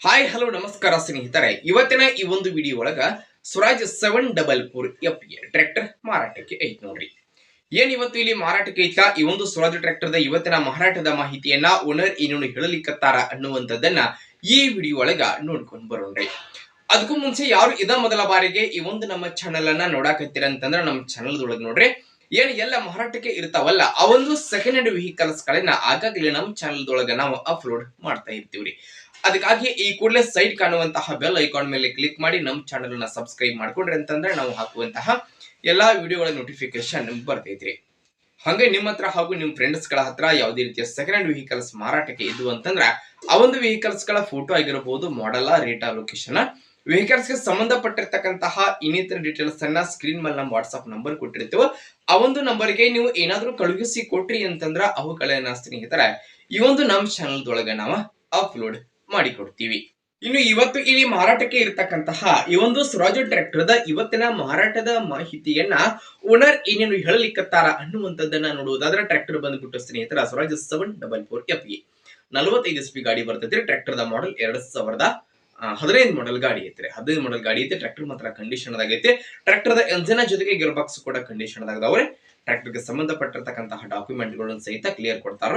Hi hello ನಮಸ್ಕಾರ ಸ್ನೇಹಿತರೆ, ಇವತ್ತಿನ ಈ ಒಂದು ವಿಡಿಯೋ ಒಳಗ ಸ್ವರಾಜ್ 744 ಎಫ್ ಟ್ರ್ಯಾಕ್ಟರ್ ಮಾರಾಟಕ್ಕೆ ಐತ್ ನೋಡ್ರಿ. ಏನ್ ಇವತ್ತು ಇಲ್ಲಿ ಮಾರಾಟಕ್ಕೆ ಐತಾ ಈ ಒಂದು ಸ್ವರಾಜ್ ಟ್ರ್ಯಾಕ್ಟರ್ ದ ಇವತ್ತಿನ ಮಾರಾಟದ ಮಾಹಿತಿಯನ್ನ ಓನರ್ ಏನೇನು ಹೇಳಲಿಕ್ಕತ್ತಾರ ಅನ್ನುವಂಥದ್ದನ್ನ ಈ ವಿಡಿಯೋ ಒಳಗ ನೋಡ್ಕೊಂಡು ಬರೋಣ್ರಿ. ಅದಕ್ಕೂ ಮುಂಚೆ ಯಾರು ಇದ ಮೊದಲ ಬಾರಿಗೆ ಈ ಒಂದು ನಮ್ಮ ಚಾನೆಲ್ ಅನ್ನ ನೋಡಾಕತ್ತೀರ ಅಂತಂದ್ರ ನಮ್ಮ ಚಾನೆಲ್ ಒಳಗ ನೋಡ್ರಿ ಏನ್ ಎಲ್ಲ ಮಾರಾಟಕ್ಕೆ ಇರ್ತಾವಲ್ಲ ಆ ಒಂದು ಸೆಕೆಂಡ್ ಹ್ಯಾಂಡ್ ವೆಹಿಕಲ್ಸ್ ಗಳನ್ನ ಆಗಾಗ್ಲೇ ನಮ್ಮ ಚಾನೆಲ್ ಒಳಗ ನಾವು ಅಪ್ಲೋಡ್ ಮಾಡ್ತಾ ಇರ್ತೀವ್ರಿ. ಅದಕ್ಕಾಗಿ ಈ ಕೂಡಲೇ ಸೈಡ್ ಕಾಣುವಂತಹ ಬೆಲ್ ಐಕಾನ್ ಮೇಲೆ ಕ್ಲಿಕ್ ಮಾಡಿ ನಮ್ಮ ಚಾನೆಲ್ ಅನ್ನ ಸಬ್ಸ್ಕ್ರೈಬ್ ಮಾಡ್ಕೊಂಡ್ರಿ ಅಂತಂದ್ರೆ ನಾವು ಹಾಕುವಂತಹ ಎಲ್ಲಾ ವಿಡಿಯೋಗಳ ನೋಟಿಫಿಕೇಶನ್ ಬರ್ತೈತ್ರಿ. ಹಂಗೆ ನಿಮ್ಮ ಹತ್ರ ಹಾಗೂ ನಿಮ್ಮ ಫ್ರೆಂಡ್ಸ್ ಗಳ ಹತ್ರ ಯಾವುದೇ ರೀತಿಯ ಸೆಕೆಂಡ್ ಹ್ಯಾಂಡ್ ವೆಹಿಕಲ್ಸ್ ಮಾರಾಟಕ್ಕೆ ಇದ್ದು ಅಂತಂದ್ರ ಆ ಒಂದು ವೆಹಿಕಲ್ಸ್ ಗಳ ಫೋಟೋ ಆಗಿರಬಹುದು, ಮಾಡೆಲ್, ರೇಟ್, ಲೊಕೇಶನ್, ವೆಹಿಕಲ್ಸ್ ಗೆ ಸಂಬಂಧಪಟ್ಟಿರ್ತಕ್ಕಂತಹ ಇನ್ನಿತರ ಡೀಟೇಲ್ಸ್ ಅನ್ನ ಸ್ಕ್ರೀನ್ ಮೇಲೆ ನಮ್ಮ ವಾಟ್ಸ್ಆಪ್ ನಂಬರ್ ಕೊಟ್ಟಿರ್ತೀವೋ ಆ ಒಂದು ನಂಬರ್ಗೆ ನೀವು ಏನಾದ್ರೂ ಕಳುಹಿಸಿ ಕೊಟ್ರಿ ಅಂತಂದ್ರ ಅವುಗಳನ್ನ ಸ್ನೇಹಿತರ ಈ ಒಂದು ನಮ್ಮ ಚಾನೆಲ್ ಒಳಗ ನಾವು ಅಪ್ಲೋಡ್ ಮಾಡಿಕೊಡ್ತೀವಿ. ಇನ್ನು ಇವತ್ತು ಇಲ್ಲಿ ಮಾರಾಟಕ್ಕೆ ಇರತಕ್ಕಂತಹ ಈ ಒಂದು ಸ್ವರಾಜ್ ಟ್ರ್ಯಾಕ್ಟರ್ ದ ಇವತ್ತಿನ ಮಾರಾಟದ ಮಾಹಿತಿಯನ್ನ ಓನರ್ ಏನೇನು ಹೇಳಲಿಕ್ಕತ್ತಾರ ಅನ್ನುವಂಥದ್ದನ್ನ ನೋಡುವುದಾದ್ರೆ ಟ್ರ್ಯಾಕ್ಟರ್ ಬಂದ್ಬಿಟ್ಟು ಸ್ನೇಹಿತರ ಸ್ವರಾಜ್ 744 ಎಫ್ 45 SP ಗಾಡಿ ಬರ್ತೈತಿ. ಟ್ರ್ಯಾಕ್ಟರ್ ದ ಮಾಡೆಲ್ 2015 ಮಾಡೆಲ್ ಗಾಡಿ ಐತ್ರಿ. 15 ಮಾಡೆಲ್ ಗಾಡಿ ಐತಿ. ಟ್ರ್ಯಾಕ್ಟರ್ ಮಾತ್ರ ಕಂಡೀಷನ್ ಆಗೈತಿ. ಟ್ರ್ಯಾಕ್ಟರ್ ದ ಎಂಜಿನ್ ಜೊತೆಗೆ ಗಿಯರ್ ಬಾಕ್ಸ್ ಕೂಡ ಕಂಡೀಷನ್ ಆಗದವ್ರೆ. ಟ್ರ್ಯಾಕ್ಟರ್ ಗೆ ಸಂಬಂಧಪಟ್ಟಿರ್ತಕ್ಕಂತಹ ಡಾಕ್ಯುಮೆಂಟ್ ಗಳನ್ನು ಸಹಿತ ಕ್ಲಿಯರ್ ಕೊಡ್ತಾರ.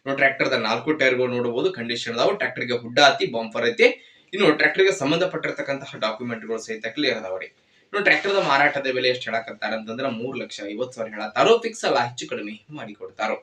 ಟ್ರ್ಯಾಕ್ಟರ್ ದ 4 ಟೈರ್ ಗಳು ನೋಡಬಹುದು ಕಂಡೀಷನ್ ಅದಾವ. ಟ್ರ್ಯಾಕ್ಟರ್ ಗೆ ಹುಡ್ಡ ಐತಿ, ಬಂಪರ್ ಐತಿ. ಇನ್ನು ಟ್ರ್ಯಾಕ್ಟರ್ ಗೆ ಸಂಬಂಧಪಟ್ಟಿರ್ತಕ್ಕಂತಹ ಡಾಕ್ಯುಮೆಂಟ್ ಗಳು ಸಹಿತ ಕ್ಲಿಯರ್ ಅದಾವ್ರಿ. ಇನ್ನು ಟ್ರ್ಯಾಕ್ಟರ್ ದ ಮಾರಾಟದ ಬೆಲೆ ಎಷ್ಟು ಹೇಳಕತ್ತಾರ ಅಂತಂದ್ರ 3,50,000 ಹೇಳತ್ತಾರೋ. ಫಿಕ್ಸ್ ಅಲ್ಲ, ಹೆಚ್ಚು ಕಡಿಮೆ ಮಾಡಿ ಕೊಡ್ತಾರೋ.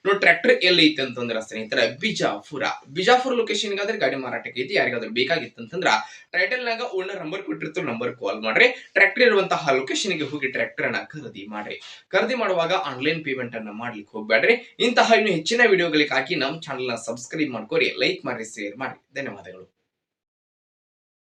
ಇನ್ನು ಟ್ರ್ಯಾಕ್ಟರ್ ಎಲ್ಲಿ ಐತಿ ಅಂತಂದ್ರ ಸ್ನೇಹಿತರ ಬಿಜಾಪುರ ಲೊಕೇಶನ್ ಗಾದ್ರೆ ಗಾಡಿ ಮಾರಾಟಕ್ಕೆ ಐತಿ. ಯಾರಿಗಾದ್ರೂ ಬೇಕಾಗಿತ್ತು ಅಂತಂದ್ರ ಟೈಟಲ್ ನಾಗ ಓನರ್ ನಂಬರ್ ಕೊಟ್ಟಿರ್ತೀವಿ, ನಂಬರ್ ಕಾಲ್ ಮಾಡ್ರಿ. ಟ್ರ್ಯಾಕ್ಟರ್ ಇರುವಂತಹ ಲೊಕೇಶನ್ ಗೆ ಹೋಗಿ ಟ್ರ್ಯಾಕ್ಟರ್ ಅನ್ನ ಖರೀದಿ ಮಾಡ್ರಿ. ಖರೀದಿ ಮಾಡುವಾಗ ಆನ್ಲೈನ್ ಪೇಮೆಂಟ್ ಅನ್ನ ಮಾಡ್ಲಿಕ್ಕೆ ಹೋಗ್ಬೇಡ್ರಿ. ಇಂತಹ ಇನ್ನು ಹೆಚ್ಚಿನ ವಿಡಿಯೋಗಳಿಗಾಗಿ ನಮ್ಮ ಚಾನೆಲ್ ನ ಸಬ್ಸ್ಕ್ರೈಬ್ ಮಾಡ್ಕೊರಿ, ಲೈಕ್ ಮಾಡಿ, ಶೇರ್ ಮಾಡಿ. ಧನ್ಯವಾದಗಳು.